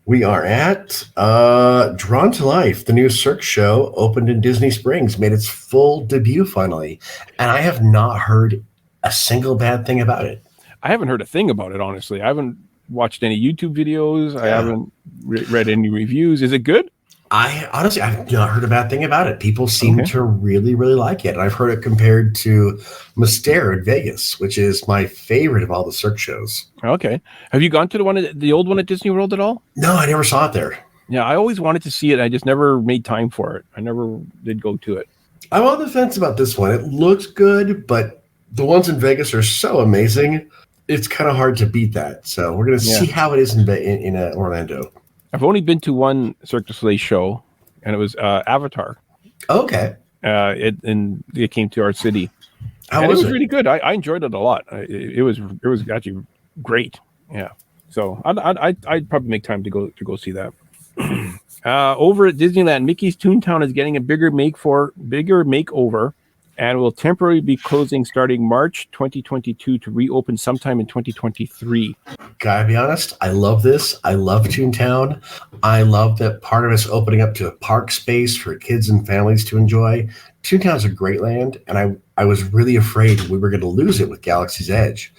We are at Drawn to Life. The new Cirque show opened in Disney Springs, made its full debut finally. And I have not heard a single bad thing about it. I haven't heard a thing about it, honestly. I haven't watched any YouTube videos. I haven't read any reviews. Is it good? I've not heard a bad thing about it. People seem to really, really like it. And I've heard it compared to Mystere in Vegas, which is my favorite of all the Cirque shows. Okay. Have you gone to the old one at Disney World at all? No, I never saw it there. Yeah, I always wanted to see it. I just never made time for it. I never did go to it. I'm on the fence about this one. It looks good, but the ones in Vegas are so amazing. It's kind of hard to beat that. So we're going to see how it is in Orlando. I've only been to one Cirque du Soleil show, and it was Avatar. Okay. It came to our city. How was it? It was really good. I enjoyed it a lot. It was actually great. Yeah. So I'd probably make time to go see that. Over at Disneyland, Mickey's Toontown is getting a bigger makeover, and will temporarily be closing starting March 2022 to reopen sometime in 2023. Gotta be honest, I love this. I love Toontown. I love that part of it's opening up to a park space for kids and families to enjoy. Toontown's a great land, and I was really afraid we were going to lose it with Galaxy's Edge.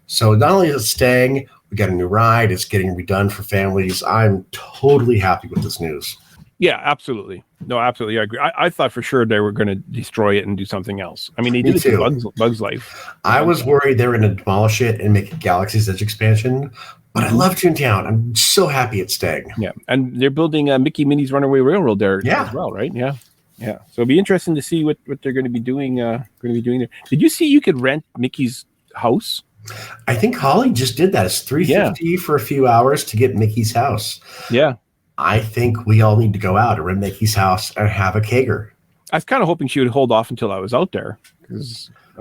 So not only is it staying, we got a new ride. It's getting redone for families. I'm totally happy with this news. Yeah, absolutely. No, absolutely. I agree. I thought for sure they were going to destroy it and do something else. I mean, they did it to Bugs Life. I was worried they were going to demolish it and make a Galaxy's Edge expansion, but I love Toontown. I'm so happy it's staying. Yeah, and they're building Mickey Minnie's Runaway Railroad there as well, right? Yeah. So it'll be interesting to see what they're going to be doing. There. Did you see you could rent Mickey's house? I think Holly just did that. It's $350 for a few hours to get Mickey's house. Yeah. I think we all need to go out and rent Mickey's house and have a kegger. I was kind of hoping she would hold off until I was out there.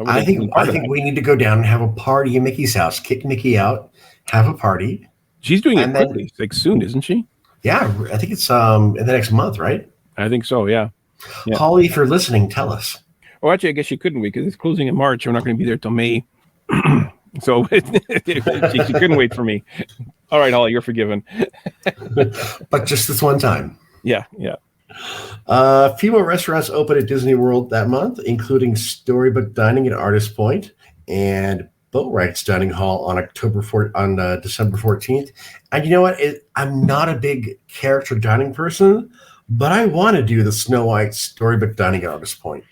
I think we need to go down and have a party in Mickey's house. Kick Mickey out, have a party. She's doing it quickly, like soon, isn't she? Yeah, I think it's in the next month, right? I think so. Yeah. Yeah. Holly, if you're listening, tell us. Oh, actually, I guess she couldn't wait because it's closing in March. We're not going to be there till May. So she couldn't wait for me. All right, Holly, you're forgiven. But just this one time. Yeah, yeah. A few more restaurants open at Disney World that month, including Storybook Dining at Artist Point and Boatwright's Dining Hall on December 14th. And you know what? I'm not a big character dining person, but I want to do the Snow White Storybook Dining at Artist Point.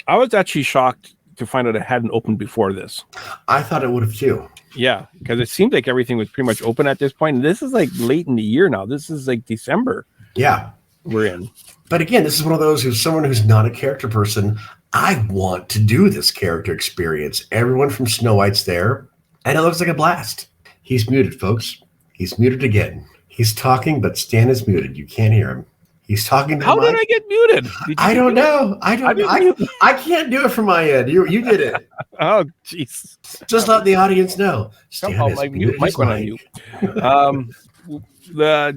I was actually shocked to find out it hadn't opened before this. I thought it would have too. Yeah, because it seemed like everything was pretty much open at this point. And this is like late in the year now. This is like December. Yeah. We're in. But again, this is one of those who's someone who's not a character person. I want to do this character experience. Everyone from Snow White's there, and it looks like a blast. He's muted, folks. He's muted again. He's talking, but Stan is muted. You can't hear him. He's talking to How did I get muted? I don't know. I can't do it from my end. You did it. Oh, jeez. Just let the audience know. Somehow my mute mic went on you. The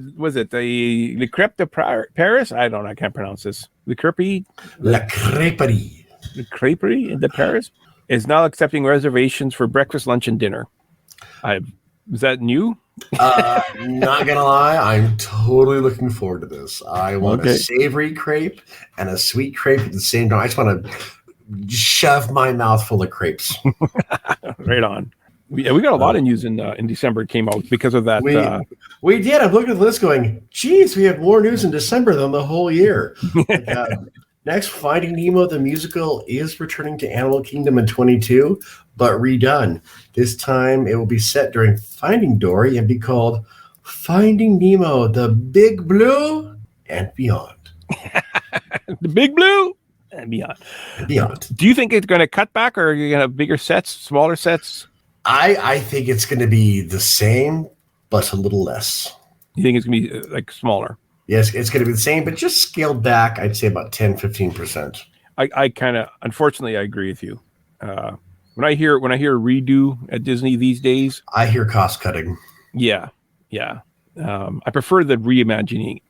Crêpe de Paris? I don't know. I can't pronounce this. The Crêperie? La Crêperie. The Crêperie de Paris is now accepting reservations for breakfast, lunch, and dinner. Is that new? Not gonna lie, I'm totally looking forward to this. I want a savory crepe and a sweet crepe at the same time. I just want to shove my mouth full of crepes. Right on. We got a lot of news in December. It came out because of that. We did. I'm looking at the list going, geez, we have more news in December than the whole year. Next, Finding Nemo, the musical, is returning to Animal Kingdom in 22, but redone. This time, it will be set during Finding Dory and be called Finding Nemo, the Big Blue and Beyond. The Big Blue and Beyond. Beyond. Do you think it's going to cut back, or are you going to have bigger sets, smaller sets? I think it's going to be the same, but a little less. You think it's going to be like smaller? Yes, it's going to be the same, but just scaled back, I'd say about 10, 15%. I kind of, unfortunately, I agree with you. When I hear redo at Disney these days, I hear cost cutting. Yeah. I prefer the reimagining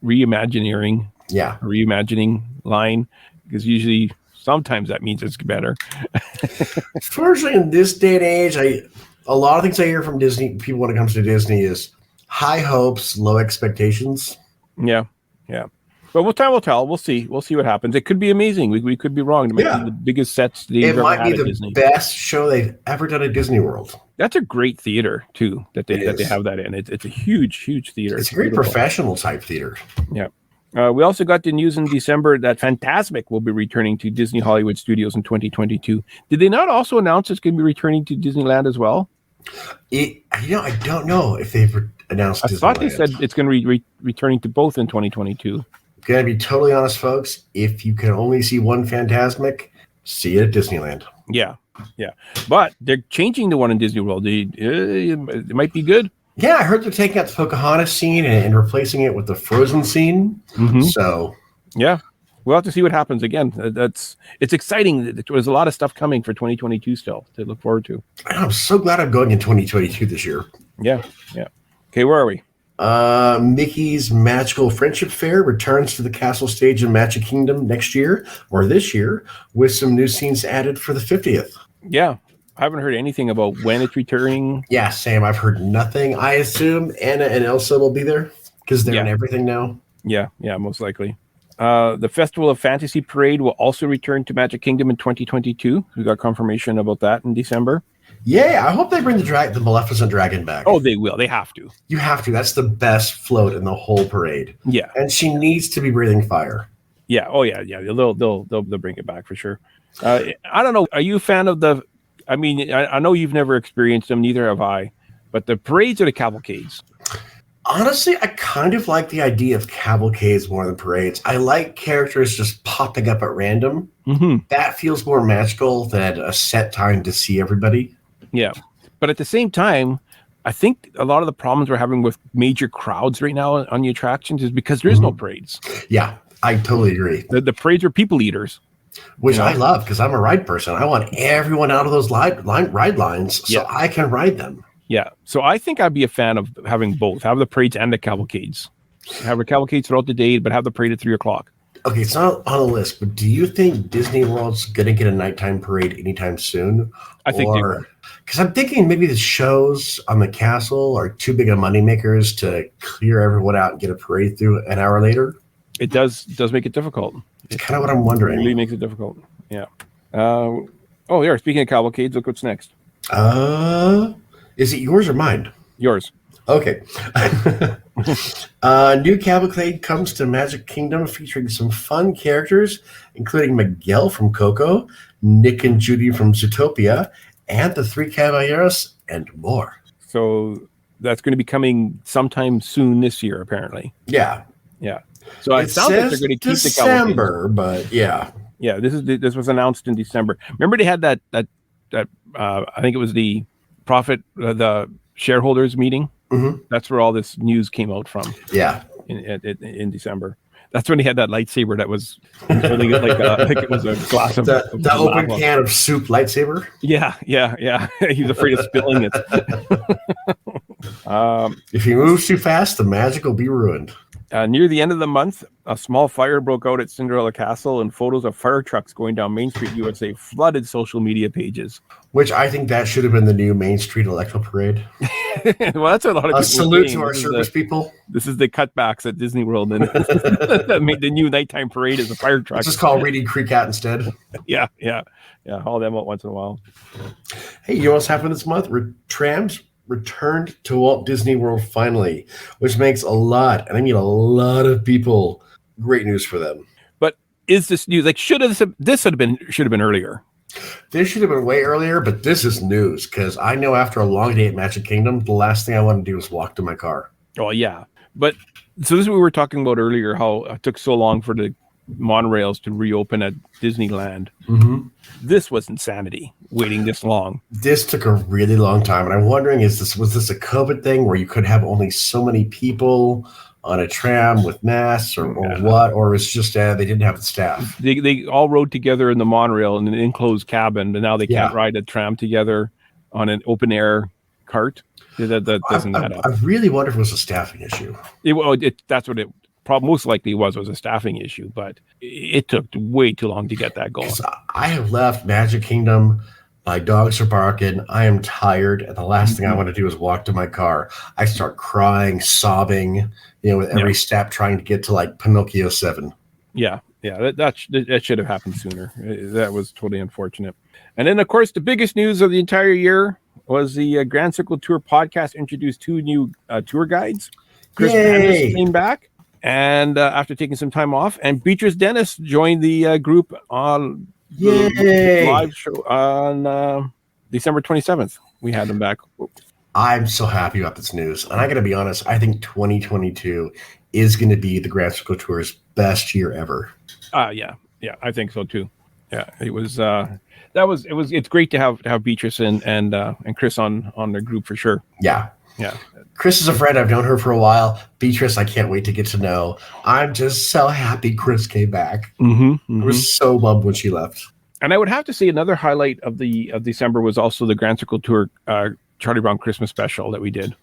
line, because usually sometimes that means it's better. Fortunately, in this day and age, a lot of things I hear from Disney people when it comes to Disney is high hopes, low expectations. Yeah. But time will tell. We'll see what happens. It could be amazing. We could be wrong. It might be the biggest sets they've ever had at Disney. It might be the best show they've ever done at Disney World. That's a great theater too that they have that in. It's a huge theater. It's a great professional type theater. Yeah. We also got the news in December that Fantasmic will be returning to Disney Hollywood Studios in 2022. Did they not also announce it's going to be returning to Disneyland as well? I don't know if they've announced. I thought they said it's going to be returning to both in 2022. Going to be totally honest, folks. If you can only see one Fantasmic, see it at Disneyland. Yeah. But they're changing the one in Disney World. It might be good. Yeah, I heard they're taking out the Pocahontas scene and replacing it with the Frozen scene. Mm-hmm. So, yeah, we'll have to see what happens again. It's exciting. There's a lot of stuff coming for 2022 still to look forward to. I'm so glad I'm going in 2022 this year. Yeah. Okay, where are we? Mickey's Magical Friendship Fair returns to the castle stage in Magic Kingdom next year or this year with some new scenes added for the 50th. Yeah. I haven't heard anything about when it's returning. Yeah, same. I've heard nothing. I assume Anna and Elsa will be there because they're in everything now. Yeah, most likely. The Festival of Fantasy Parade will also return to Magic Kingdom in 2022. We got confirmation about that in December. Yeah, I hope they bring the Maleficent dragon back. Oh, they will. They have to. You have to. That's the best float in the whole parade. Yeah, and she needs to be breathing fire. Yeah. Oh, yeah. They'll bring it back for sure. I don't know. Are you a fan of the? I mean, I know you've never experienced them. Neither have I. But the parades or the cavalcades? Honestly, I kind of like the idea of cavalcades more than parades. I like characters just popping up at random. Mm-hmm. That feels more magical than a set time to see everybody. Yeah. But at the same time, I think a lot of the problems we're having with major crowds right now on the attractions is because there is no parades. Yeah, I totally agree. The parades are people eaters. Which I love because I'm a ride person. I want everyone out of those ride lines so I can ride them. Yeah. So I think I'd be a fan of having both, have the parades and the cavalcades. Have a cavalcade throughout the day, but have the parade at 3:00. Okay, it's not on the list, but do you think Disney World's going to get a nighttime parade anytime soon? I think they will. Because I'm thinking maybe the shows on the castle are too big of moneymakers to clear everyone out and get a parade through an hour later. It does make it difficult. It's kind of what I'm wondering. It really makes it difficult. Yeah. Yeah. Speaking of cavalcades, look what's next. Is it yours or mine? Yours. Okay. New cavalcade comes to Magic Kingdom featuring some fun characters, including Miguel from Coco, Nick and Judy from Zootopia, and the Three Caballeros, and more. So that's going to be coming sometime soon this year, apparently. Yeah. Yeah. So it sounds like they're going to keep December, the cavalcade. but yeah. Yeah, this was announced in December. Remember they had that I think it was the the shareholders meeting. Mm-hmm. That's where all this news came out from. Yeah. In December. That's when he had that lightsaber that was holding it like it was a glass of the open can of soup lightsaber. Yeah. He was afraid of spilling it. If he moves too fast, the magic will be ruined. Near the end of the month, a small fire broke out at Cinderella Castle, and photos of fire trucks going down Main Street USA flooded social media pages. Which I think that should have been the new Main Street Electro Parade. Well, that's what a lot of people salute to our service people. This is the cutbacks at Disney World, and that made the new nighttime parade as a fire truck. Let's just call Reading Creek out instead. Yeah. Haul them out once in a while. Hey, you know what's happened this month? Trams returned to Walt Disney World finally, which makes a lot, and I mean a lot of people, great news for them. But is this news? Like, should have been earlier? This should have been way earlier, but this is news because I know after a long day at Magic Kingdom, the last thing I want to do is walk to my car. Oh yeah, but so this is what we were talking about earlier. How it took so long for the monorails to reopen at Disneyland. Mm-hmm. This was insanity, waiting this long. This took a really long time, and I'm wondering, was this a COVID thing where you could have only so many people on a tram with masks, or what? Or it's just they didn't have the staff? They all rode together in the monorail in an enclosed cabin, but now they can't ride a tram together on an open air cart. That doesn't add up. I really wonder if it was a staffing issue. That's what it most likely was a staffing issue, but it took way too long to get that going. I have left Magic Kingdom. My dogs are barking. I am tired, and the last thing I want to do is walk to my car. I start crying, sobbing, with every step trying to get to like Pinocchio 7. Yeah. That should have happened sooner. That was totally unfortunate. And then, of course, the biggest news of the entire year was the Grand Circle Tour podcast introduced 2 new tour guides. Chris Pandis came back. And after taking some time off, and Beatrice Dennis joined the group on the live show on December 27th. We had them back. I'm so happy about this news. And I got to be honest, I think 2022 is going to be the Grand Circle Tour's best year ever. Yeah, I think so too. Yeah, it was. It's great to have Beatrice and Chris on their group for sure. Yeah. Yeah. Chris is a friend. I've known her for a while. Beatrice, I can't wait to get to know. I'm just so happy Chris came back. I was so bummed when she left. And I would have to say another highlight of December was also the Grand Circle Tour Charlie Brown Christmas special that we did.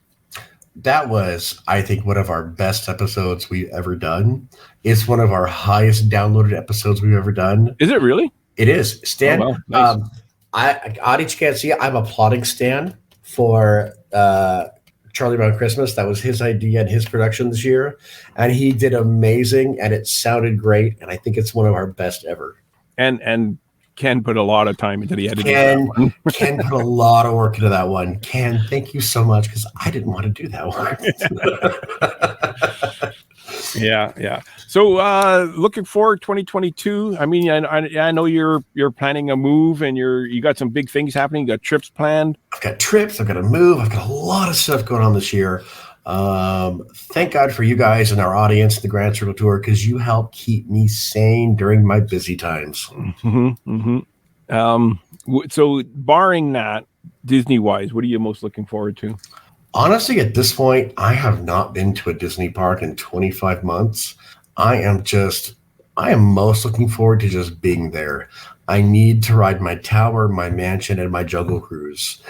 That was, I think, one of our best episodes we've ever done. It's one of our highest downloaded episodes we've ever done. Is it really? It is. Stan, oh, wow. Nice. Audience can't see it. I'm applauding Stan for Charlie Brown Christmas. That was his idea and his production this year. And he did amazing, and it sounded great. And I think it's one of our best ever. And Ken put a lot of time into the editing. Ken put a lot of work into that one. Ken, thank you so much, because I didn't want to do that one. Yeah. So looking forward 2022. I mean, I know you're planning a move, and you got some big things happening. You got trips planned. I've got trips. I've got a move. I've got a lot of stuff going on this year. Thank God for you guys and our audience, the Grand Circle Tour, because you help keep me sane during my busy times. So barring that, Disney-wise, what are you most looking forward to? Honestly, at this point, I have not been to a Disney park in 25 months. I am most looking forward to just being there. I need to ride my tower, my mansion, and my Jungle Cruise.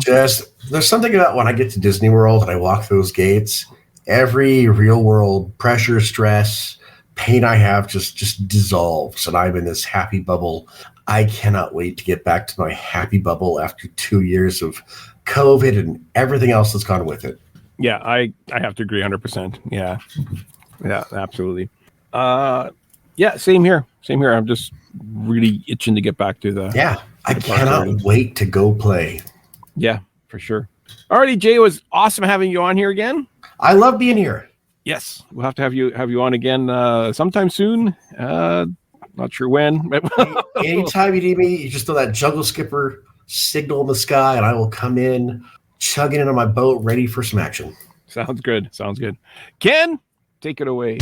There's something about when I get to Disney World and I walk those gates, every real world pressure, stress, pain I have just dissolves, and I'm in this happy bubble. I cannot wait to get back to my happy bubble after 2 years of COVID and everything else that's gone with it. Yeah, I have to agree 100%. Yeah, absolutely. Yeah, same here. I'm just really itching to get back to the. Yeah, I cannot wait to go play. Yeah, for sure. Alrighty, Jay, it was awesome having you on here again. I love being here. Yes, we'll have to have you on again sometime soon. Not sure when. Anytime you need me, you just throw that Jungle Skipper signal in the sky, and I will come in, chugging into my boat, ready for some action. Sounds good. Ken, take it away.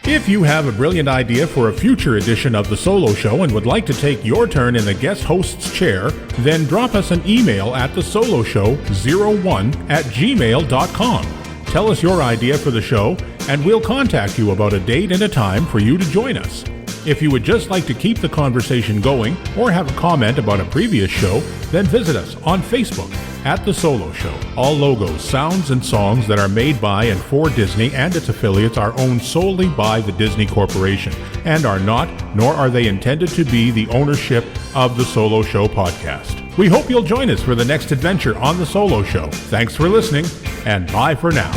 If you have a brilliant idea for a future edition of The Solo Show and would like to take your turn in the guest host's chair, then drop us an email at thesoloshow01@gmail.com. Tell us your idea for the show, and we'll contact you about a date and a time for you to join us. If you would just like to keep the conversation going or have a comment about a previous show, then visit us on Facebook at The Solo Show. All logos, sounds, and songs that are made by and for Disney and its affiliates are owned solely by the Disney Corporation and are not, nor are they intended to be, the ownership of The Solo Show podcast. We hope you'll join us for the next adventure on The Solo Show. Thanks for listening, and bye for now.